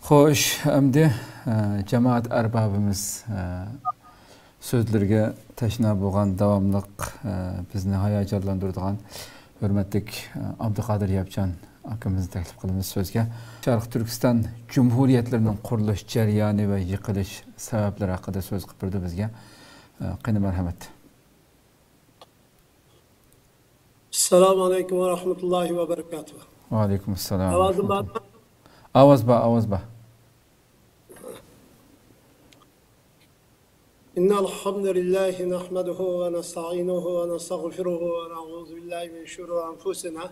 Hoş, endi cemaat erbabimiz sözlerge taşına bolgan davamlıq bizni hayacanlandırdıgan hürmetlik Abdülkadir Yapcan akımızı teklif kılımız sözge. Şarkı Türkistan Cumhuriyetlerinin kuruluş ceryanı ve yıkılış sebepleri hakkında söz kıpırdı bizge. Qani merhamet. Assalamu alaikum ve rahmetullahi ve berekatuhu. Wa aleykümselam. Avazım var mı? Avaz ba. İnnel hamdülillahi nahmeduhu ve nesta'inuhu ve nestağfiruhu ve na'udzu billahi min şururi enfusina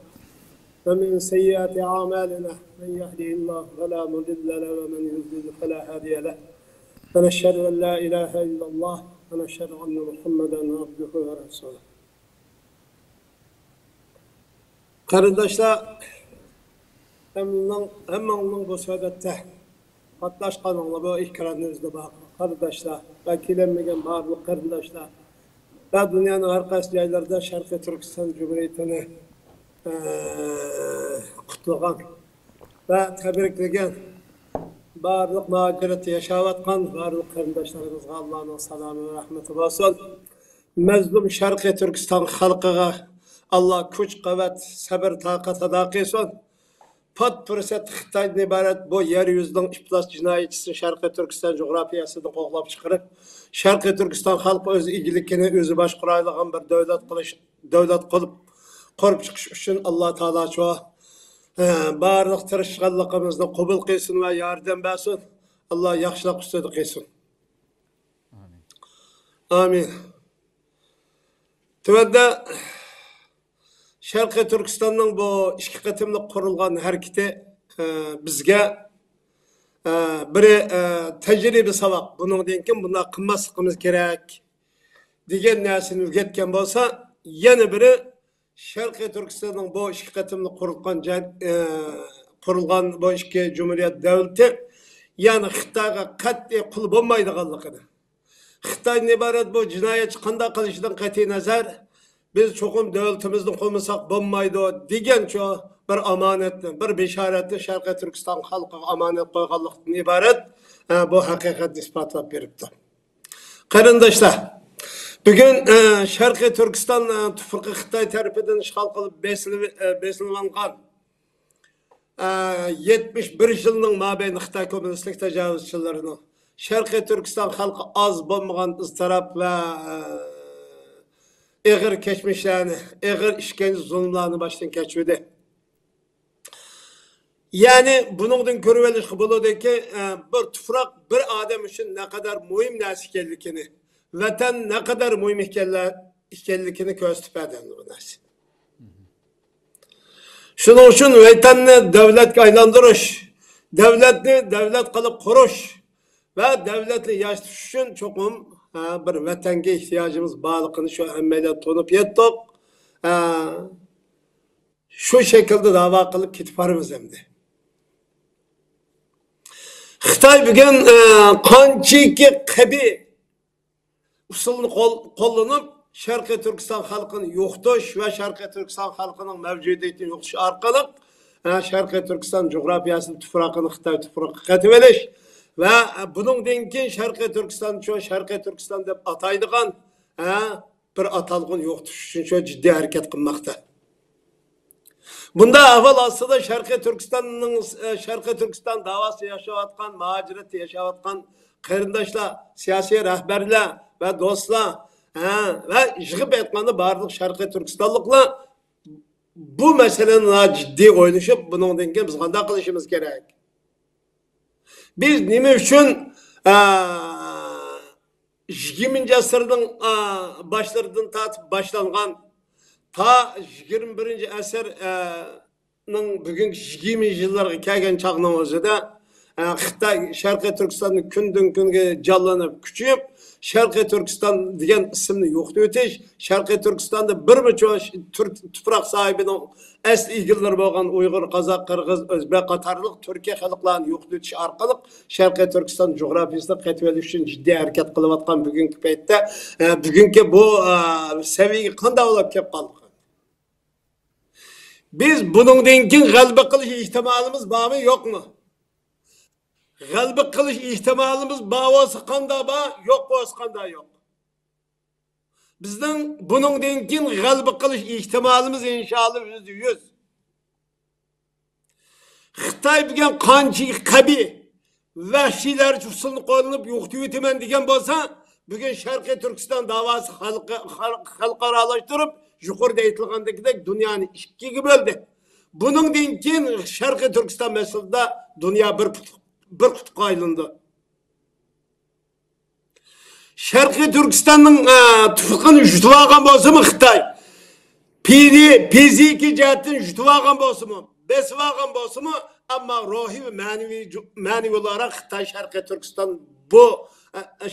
ve min seyyiati a'malina. Men yehdihillahu fela mudille lehu ve men yudlil fela hadiye lehu. Ve neşhedü en la ilahe illallah ve neşhedü enne Muhammeden abduhu ve resuluhu. Kardeşler, hemen bu sohbette katlaşkanlığı bu ikramınızda bak. Kardeşler, vekilenmegen bağırlık kardeşler. Ve dünyanın arkası yerlerde Şarkı Türkistan Cumhuriyeti'ni kutlagan ve tebrikleyen bağırlık mağduriyeti yaşavatkan bağırlık kardeşlerimize Allah'ın selamı ve rahmeti olsun. Mezlum Şarkı Türkistan halkıga Allah kuch kuvvet, sabır, takat ada qilsin. Pat fırsat Xitoydan iborat bu yer yüzünün iflas jinoyatchisi Sharqiy Turkiston coğrafiyasini qo'g'lab chiqarib, Sharqiy Turkiston xalqi o'z egiligini o'zi boshqaradigan bir davlat qilib qurib chiqish uchun Alloh taolo shu barliq tirishganligimizni qabul qilsin va yordam bersin. Alloh yaxshilik ustida qilsin. Amin. Tuvada Şarkı Türkistan'ın bu iki katımlık kurulgan hareketi bizge biri tecrübe savak. Bunun denken buna kılmasımız gerek. Digen nesini ülgetken olsa yeni biri Şarkı Türkistan'ın bu iki katımlık kurulgan bu iki Cumhuriyet devleti yani Xitayga kat'i kul olmaydıganlıkını. Xitay'ın ibaret bu cinayet kanda kılışından kat'i nazar biz çokum devletimizden koymasak bulmaydı diyen şu bir amanetli, bir beşaretli Şarkı Türkistan halkı amanet koyganlıktan ibaret bu hakikat ispatlap beripti. Kardeşler, bugün Şarkı Türkistan tüfrikı Xitay tarafından işgal kılıp beslenilgan 71 yılının mabeyni Xitay komünistlik tecavüzçilerini Şarkı Türkistan halkı az bulmagan ızdırap ve ağır geçmişlerini, ağır işkence zulümlerini baştan geçirdi. Yani bunun görüveliş buludu ki bir tufrak bir adam için ne kadar mühim nasikellikini, vatan ne kadar mühim işkellikini gösterip edildi bu nasi. Şunun için vatanını devlet aylandırış, devletini devlet kılıp kuruş ve devletli yaşatış için çok bir vatanga ihtiyacımız bağlılığını şu emmeyle tonup yettik. Şu şekilde dava kılıp kitip varımız emdi. Xitay bugün kançiki kabi usulunu kullanıp Şarkı Türkistan halkını yoktuş ve Şarkı Türkistan halkının mevcudiyetini yoktuş arkalık Şarkı Türkistan coğrafyasının tüfrakını Xitay tüfrakı katıveliş. Ve bunun denkin Şarkı Türkistan şu Şarkı Türkistan dep ataydıgan bir atalgın yoktu. Çünkü şu ciddi hareket kılmakta. Bunda avval aslında Şarkı Türkistan davası yaşavatkan, muhaciret yaşavatkan kırındaşlar, siyasi rehberler ve dostlar ve yığıp etmanı barlık Şarkı Türkistanlıkla bu meselenin ciddi oynayıp bunun denkin biz kanda kılışımız gerek. Biz nime üçün 20. asırın başlarından başlangan ta 21. asırın bugünkü 20 yıllarga kelgen çağının özüde Xitay Şarkı Türkistan'ın kündün künge canlanıp küçüyüp Şarkı Türkistan diyen isimni yoktu öteş. Şarkı Türkistan'da bir müço tüprak sahibinin asli ilgiler bolgan Uygur, Kazak, Kırgız, Özbek, Katarlık, Türkiye halklarının yoktu öteş arkalık Şarkı Türkistan coğrafyasında ketvelik için ciddi hareket kılıvatkan bugünkü peytte bugünkü bu seviyeyi kanda olup kep kaldık. Biz bunun denkin galba kılış ihtimalimiz var mı yok mu? G'alaba qilish ehtimolimiz bavosi qanday bor, yo'q bo'lsa qanday yo'q. Bizning buningdan keyin g'alaba qilish ehtimolimiz inshaalloh %100. Xitoy degan qancha qabiy vahshiylar usulni qo'llanib yo'qitib o'taman degan bo'lsa, bugun Sharqiy Turkiston davosi xalqaralashtirib, yuqorida aytilgandek dunyoni ikkiga bo'ldi. Buningdan keyin Sharqiy Turkiston masalasida dunyo bir qutbga aylandi. Sharqiy Turkistonning tufuqini yutib olgan bo'lsa-mu Xitoy, fiziki jihatdan yutib olgan bo'lsa-mu, besib olgan bo'lsa-mu, ammo ruhiy va ma'naviy olarak Xitoy Sharqiy Turkiston bu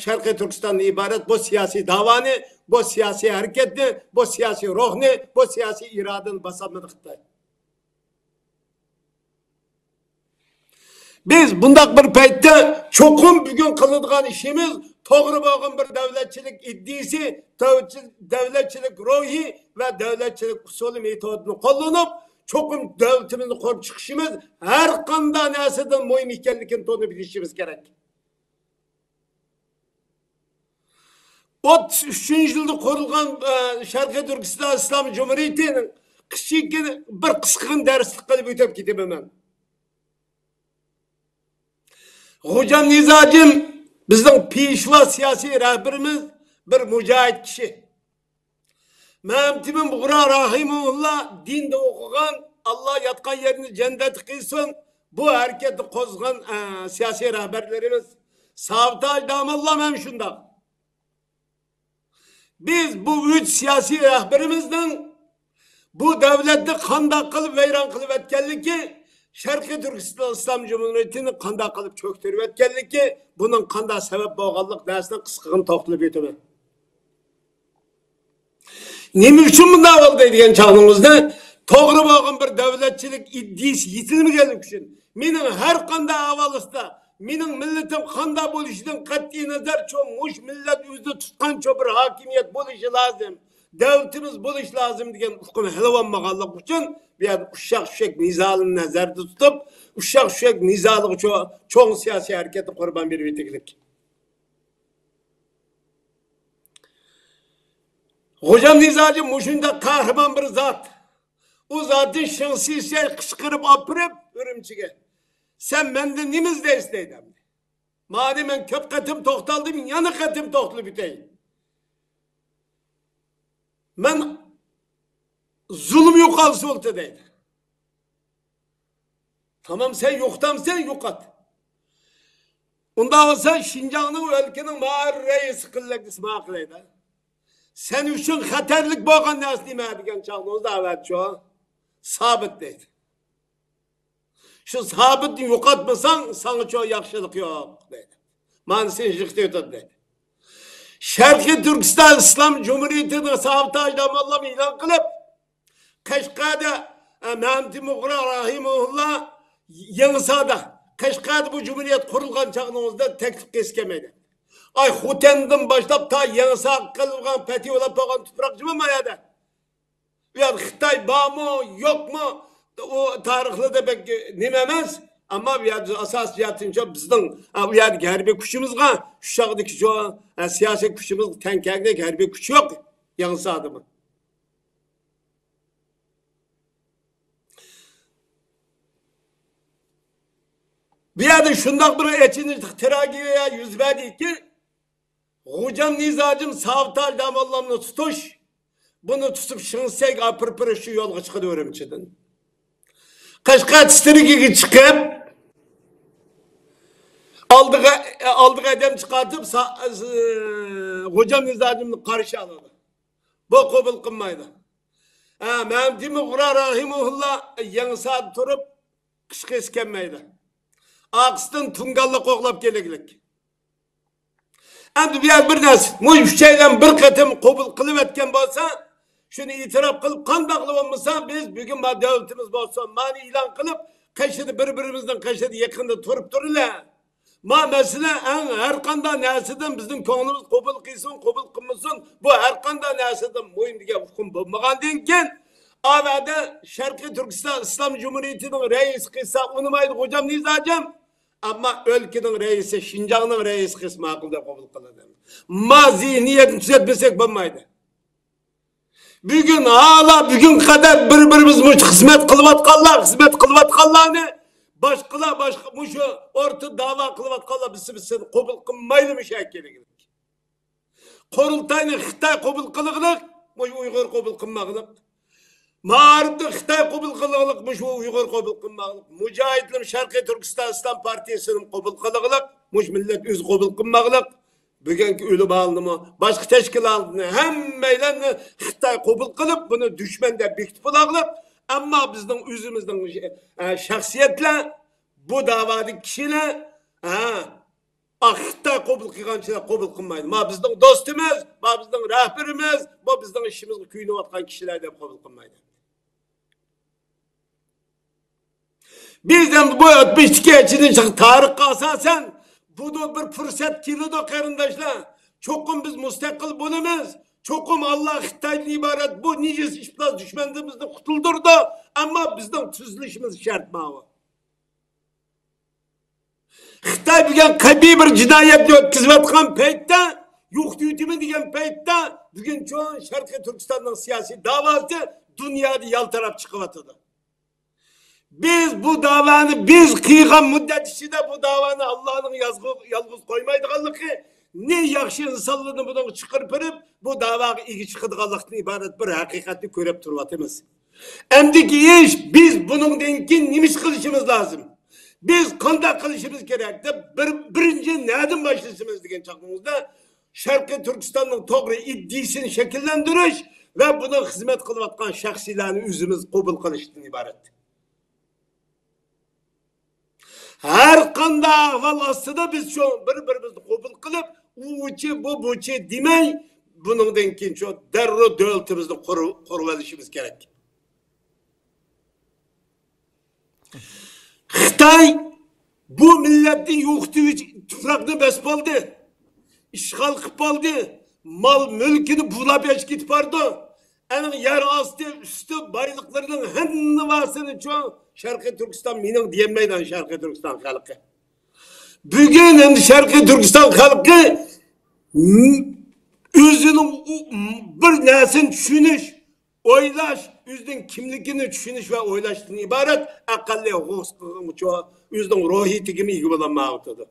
Sharqiy Turkistondan iborat bu siyosiy davoni, bu siyosiy harakatni, bu siyosiy ruhni, bu siyosiy irodani basamadi Xitoy. Biz bundaq bir paytda cho'qim bugun qiladigan ishimiz to'g'ri bo'lgan bir davlatchilik iddiasi, davlatchilik ruhi va davlatchilik usuli metodini qo'llanib, cho'qim davlatimizni qurib chiqishimiz har qanday narsadan muhim ekanligini to'g'ri bilishimiz kerak. 33-yilda qurilgan Sharqiy Turkiston Islom Cumhuriyetining kichik bir qisqa darslik qilib o'tib ketaman. Hocam Nizocim bizning peshvo siyosiy rahbarimiz bir mujohid kishi. Ma'mtimin Bug'ro rahimulloh dinda o'qigan, Alloh yotgan yerini jannat qilsin. Bu harakatni qo'zg'agan siyosiy rahbarlarimiz Savtoj damalloh ham shundoq. Biz bu üç siyasi rahberimizden bu devlette qanday qilib vayron qilib etkenligi, Sharqiy Turkiston Islom Cumhuriyetini qanday qilib cho'ktirib etkenligi, bunun qanday sebep bo'lganlik narsani qisqagina to'xtalib o'taman. Nima uchun bunday bo'ldi degan chog'imizda to'g'ri bo'lgan bir davlatchilik iddiasi yetilmaganlik uchun mening har qanday avvalida mening milletim qanday bo'lishidan qat'iy nazar mush millat o'zida tutgan bir hokimiyat bo'lishi lozim, davlatimiz bo'lishi lozim degan hukm halavanmaganlik uchun bu yerda ushaq nizolini nazarda tutib, ushaq nizoliga cho'ng siyosiy harakatni qurbon berib o'taylik. Hocam Nizocim mushunda qahramon bir zot. U zotni shaxsiy qishqirib opirib Urumchiga. Sen menden nima izlaysan? Madem ben köp katım to'xtaldim, yana katım to'xtalib o'tay. Men zulm yo'qolsa bo'ldi deydi. Tamam sen yo'qtamsan yo'qot. Unda olsa Şinjanning o'lkaning ma'ar reisi qillik isma qilaydi. Sen uchun xatarlik bo'lgan narsa nima degan chog'imizda avatcho sabit deydi. Şu sabitni yo'qotmasang, sana çok yaxshilik yo'q deydi. Mana sen jiqti o'tadi deydi. Sharqiy Turkiston Islom Cumhuriyetining Savtoj damalloh e'lon qilib, Qashqarda Ma'mtimin Bug'ro rahimulloh Yangisada Qashqarda bu cumhuriyet qurilgan chog'imizda taklif keskemaydi. Ay Xotandan boshlab ta Yangisa qilgan patiyolab bo'lgan tuproqchimi mayada. Bu yer Xitoy bormi, yo'qmi? O tarixlarda pek nima emas, ammo bu yerda asos jihatdan bizning bu yerda harbiy kuchimizga shu chog'dagi siyosiy kuchimiz tankagidek harbiy kuch yo'q, Yangisadimi. Bu yerda shundoq bir achinarli tragediya yuz berdiki, Hocam Nizocim Savtoj damallamni tutish, buni tutib shinsak apirpir shu yo'lga chiqadi Urumchidan. Qashqar distrigiga chiqib aldığı adam çıkartıp Hocam Nizocimni qarshi oladi. Bu qabul qilmaydi. Ma'mtimin Bug'ro rahimulloh Yangisada turib qishqa eskanmaydi. Aqsdan Tungalga qo'g'lab keleglik. Endi bu yer bir narsa, mushaydan bir qatim qabul qilib etgan bo'lsa, şunu itiraf qilib qandaqli bo'lmasa biz bugun davlatimiz bo'lsa mani e'lon qilib qashida bir-birimizdan qashida yaqinda turib turlar. Mesela her qanday narsadan bizning ko'nglimiz qabul qilsin, qabul qilmasin, bu har qanday narsadan muhim degan hukm bo'lmagandan keyin avada Sharqiy Turkiston Islom Cumhuriyetining raisi qilsa unimaydi Hocam Nizocim Ama ülkenin reisi, Şinjan'ın reisi kısmı akılda kabul kılınır. Mazi niyetini düzeltmesek bulmaydı. Bugün hala bugün kadar birbirimiz hizmet kılvatkallar, hizmet kılvatkallarını başka şu orta dava kılvatkallar biz kabul kılmaylı mı şekilde. Kurultayını Xitay kabul kılığılık, bu Uygur kabul kılmağılık. Mağribde Xitay kabul kılığılık, bu Uygur kabul kılmağılık. Mücahitlim Şarkı Türkistan İslam Partisi'nin kabul kılığılık, bu millet öz kabul kılmağılık. Bugünkü ölü bağlılığımı, başka teşkilatını hemmeyle Xitay kabul kılıp, bunu düşmende büktü bulağılık. Ama bizden özümüzden şahsiyetle, bu davadaki kişiyle, Xitay kabul kılgançılar kabul kılmaydı. Ma bizden dostumuz, ma bizden rehberimiz, ma bizden işimizi küyünü atkan kişiler de kabul kılmaydı. Bizden bu 62 için tarih asasen, bu da bir fırsat kilidi karındaşlar. Çokum biz müstakil bulumuz. Çokum Allah Xitay'dan ibaret bu nice işbaz düşmanlığımızdan kutuldurdu. Ama bizden tüzülüşümüz şart mavi. Xitay bugün kabi bir cinayet ötkizvatkan peytte, yok düğütümü diyen peytte, bugün çoğun Şarkı Türkistan'ın siyasi davası dünyada yaltarap çıkıvatıdı. Biz bu davanı, biz kıyıgan müddet içinde bu davanı Allah'ın yalgız koymaydıqanlığı, ne yakşı insanlığını bunu çıkırpırıp, bu davaga iyi çıkıdıqanlıqtan ibaret bir hakikatni körep turvatımız. Emdiki iş, biz bunun denkin nimiş kılışımız lazım. Biz kondak kılışımız gerekti. Birinci nereden başlasımız degen çakmamızda, Şarkı Türkistan'ın doğru iddisini şekillendiriş ve buna hizmet kılıvatkan şahsilerini üzümüz kabul kılıştan ibaret. Her kanda ahval aslında biz şu birbirimizi kabul kılıp uçu bu buçu demey bunun denkin şu derro devletimizni koruvalışımız gerek. Xitay bu milletin yoktu tüfrakını besbaldı. İşgal kıpaldı. Mal mülkünü bulap eşkit vardı. En yer astı üstü baylıklarının henne vasını çoğu Şarkı Türkistan minin diyemeyden Şarkı Türkistan halkı. Bugün Şarkı Türkistan halkı özünün bir nesin düşünüş, oylaş, özünün kimlikini düşünüş ve oylaştığını ibaret akalli hukuku çoğu özünün ruhiyeti gibi iyi bulanmağıdır.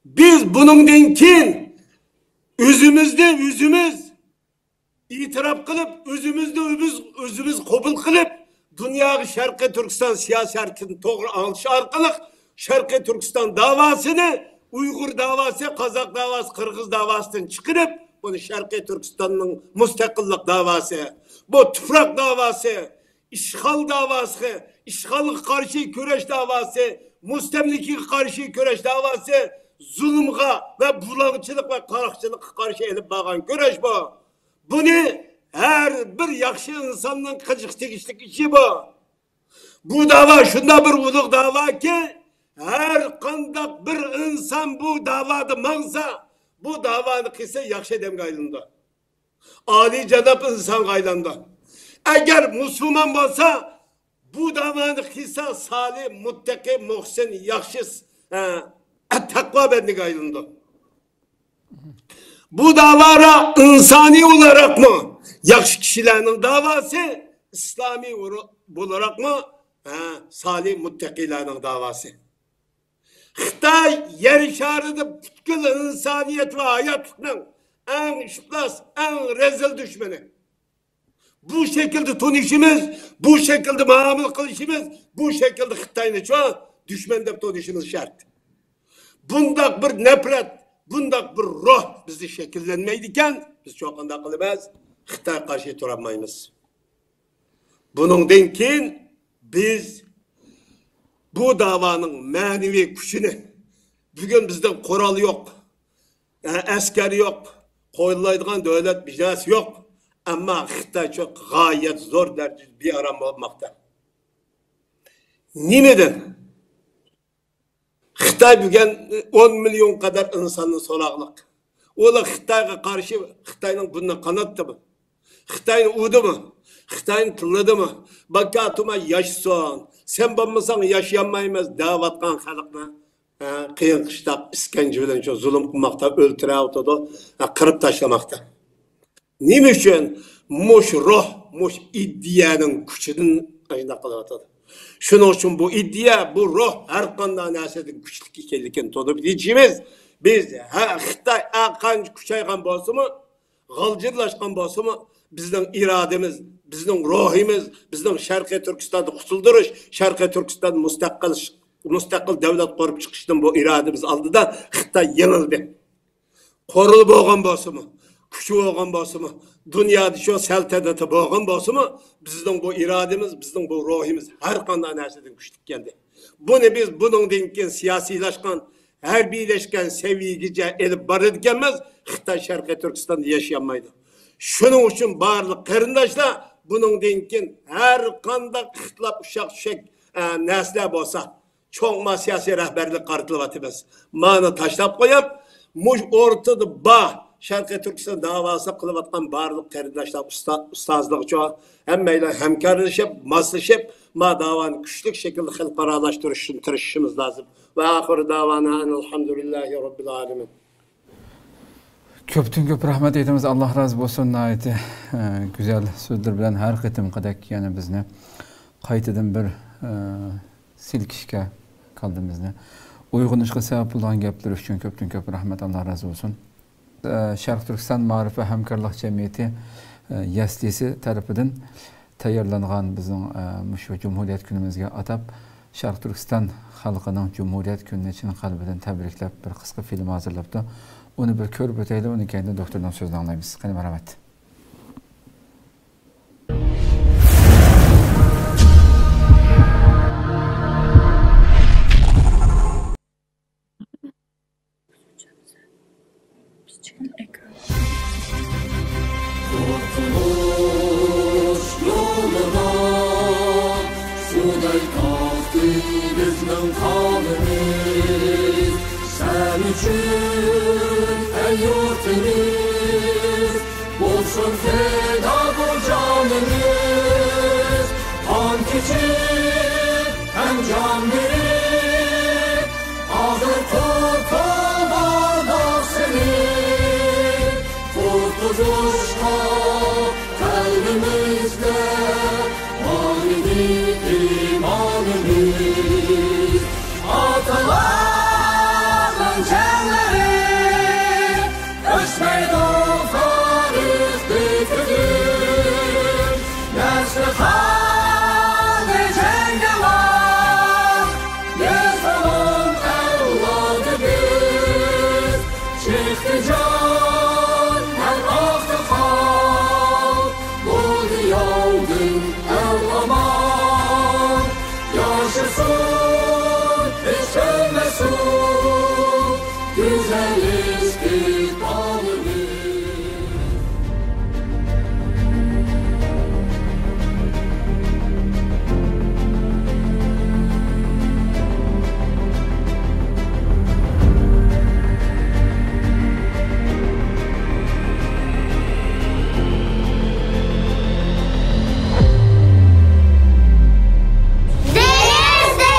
Biz bunun denkin özümüz itiraf kılıp, özümüz kabul kılıp, dünya Şarkı Türkistan siyasetini doğru alış arkalık, Şarkı Türkistan davasını, Uygur davası, Kazak davası, Kırgız davasından çıkarıp, bunu Şarkı Türkistan'ın müstakillik davası, bu tüfrak davası, işgal davası, işgalı karşı köreş davası, müstemliki karşı köreş davası, zulümga ve bulağıçılık ve karakçılık karşı elip bağın köreş bu. Bunu her bir yakşı insanın kıcık tekişlik işi bu. Bu dava şunda bir uluk dava ki her kandak bir insan bu davadı mağza bu davanı kıysa yakşı dem gaylında. Ali cenab insan gaylanda. Eğer Müslüman olsa bu davanı kıysa salih, muttaki, muhsin, yakşı takva bendi gaylında. Bu davara insani olarak mı? Yakşı kişilerin davası, İslami olarak mı? Salih muttakilerin davası. Xitay yer şarıda bütkül insaniyet ve hayatının en işbaz, en rezil düşmanı. Bu şekilde tonuşumuz, bu şekilde muamele kılışımız, bu şekilde Xitay'ın çoğu düşman de tonuşumuz şart. Bundak bir nefret, bundak bir ruh bizi şekillenmeydiken biz çok anda kılımız, Xitay karşı duramayız. Bunun denkin biz bu davanın manevi gücünü bugün bizde kural yok, asker yok, koyulaydıgan devlet binası yok. Ama Xitay çok gayet zor derecede bir aram olmakta. Nimeden? Xitay bugün 10 milyon kadar insanın solaklık. Ola Xitay'a karşı Xitay'ın bundan kanattı mı? Xitay'ın uğdu mu? Xitay'ın tılıdı mı? Bakatuma yaşasın. Sen bulmasan yaşayamayız. Davatkan halkına. Kıyın kıştap, iskence bilen şu zulüm kılmakta, öldüre otodu, kırıp taşlamakta. Nime üçün? Muş ruh, muş iddiyanın küçüdün ayında kılıvatıdı. Şunun için bu iddia, bu ruh her kandan nesedin küçlük ikenliken tonup diyeceğimiz, biz Xitay kanç küçaygan bolsa mı, gılcırlaşkan bolsa mı, bizden irademiz, bizden ruhimiz, bizden Şarkı Türkistan'da kutulduruş, Şarkı Türkistan müstakil devlet kurup çıkıştan bu irademiz aldı da Xitay yenildi. Korulup olgan bolsa mı, küçük olgan bolsa mı, dünyada şu selteneti olgan bolsa mı, bizden bu irademiz, bizden bu ruhimiz her kandan nereden güçlük geldi. Bunu biz bunun denken siyasileşken, harbiyleşken seviyegice elip barı dikemez, Xitay Şarkı Türkistan'da yaşayamaydı. Şunun için barlık karındaşlar, bunun denken her kanda kıtlap uşak şek nesle bolsa, çoğma siyasi rehberlik kartılıp atımız. Mağını taşlap koyup, muş ortada Şarkı Türkistan davası kılıp atkan barlık karındaşlar ustazlık çoğu, hemmeyle hemkarlaşıp, maslaşıp, davanı küçlük şekilde halkaralaştırış için tırışışımız lazım. Ve ahir davana elhamdülillahi rabbil alemin. Köptün köp rahmet eytimiz, Allah razı olsun ayeti güzel sözler bilen her kıtım kadek yani bizni qaytadan bir silkişke kaldı bizni. Uygunuşka sebep olan gepler üçün köptün köp rahmet, Allah razı olsun. Şarkı Türkistan Marif ve Hemkarlıq Cemiyeti YASTİ'si tarafından tayarlanğan bizim şu Cumhuriyet günümüzge atap Şarkı Türkistan halkının Cumhuriyet günü için kalbiden tebriklep bir kısa film hazırlaptı. Onu bir körüp öteyle, onu kendi doktordan sözünü anlayımız. Kanım rahmet. Kurtuluş yoluna suday kalktı bizden kanımız. Sen üçün ey yurtimiz, olsun feda bu canımız. Kan keçip hem can verip, ağır kurtulmadan seni. Kurtuluşta kalbimizde manevi imanımız. Atalarının canları ölçmeydi tarih bitirdi. Nesli kaldı cengalar, biz onun evladı biz. Çıktı can her aktı kal, bu diyaldın el aman. Yaşasın hiç ölmesin güzel istikbalimiz. Denizde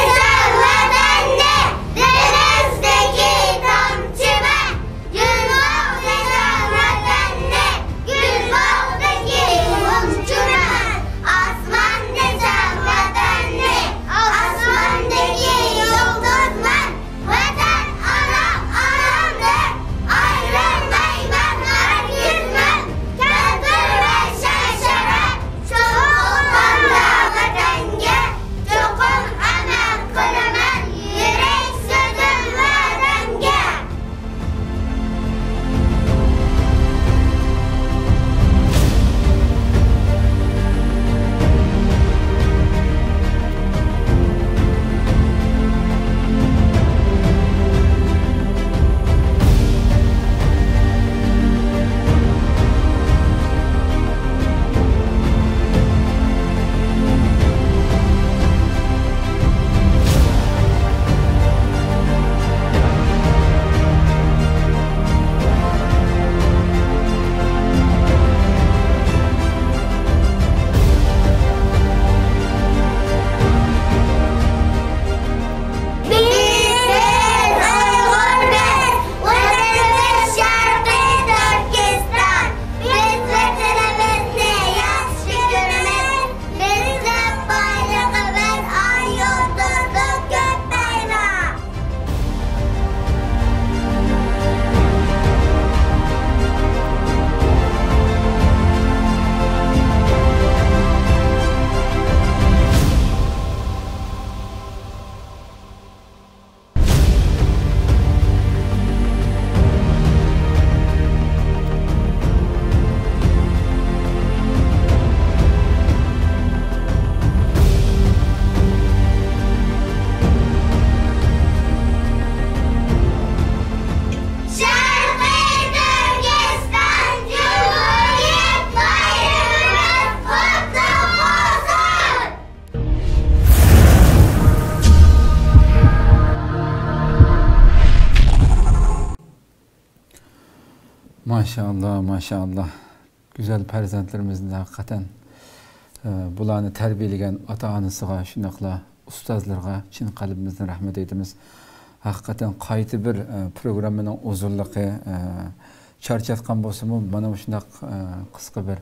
Maşallah, maşallah. Güzel farzandlarimizning hakikaten bularni tarbiyalagan ota-onasiga, shunaqla ustozlarga chin qalbimizdan rahmat aytamiz. Hakikaten qayta bir programmaning uzunligi charchatgan bo'lsa-mu, mana shunaq qisqa bir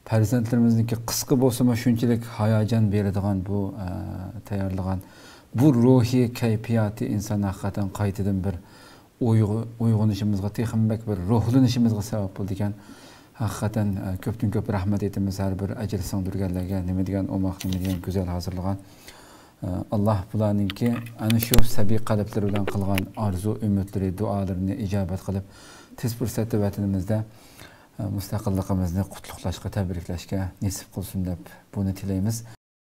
farzandlarimizniki qisqa bo'lsa-mu shunchalik hayajon beradigan bu tayyorlagan bu ruhiy kayfiyati inson hakikaten qaytadan bir uyg'onishimizga, texnik bir ruhlanishimizga sabab bo'ldi ekan. Hakikaten ko'pdan ko'p rahmat aytamiz har bir ajr singdirganlarga, nima degan omoq, nima degan go'zal hozirlagan. Allah bularninki ana shu sabiy qalblar bilan qilgan arzu, umidlari, duolarini ijobat qilib, tez fursatda vatanimizda mustaqilligimizni qutlug'lashga, tabriklashga nasib qilsin deb buni tilaymiz.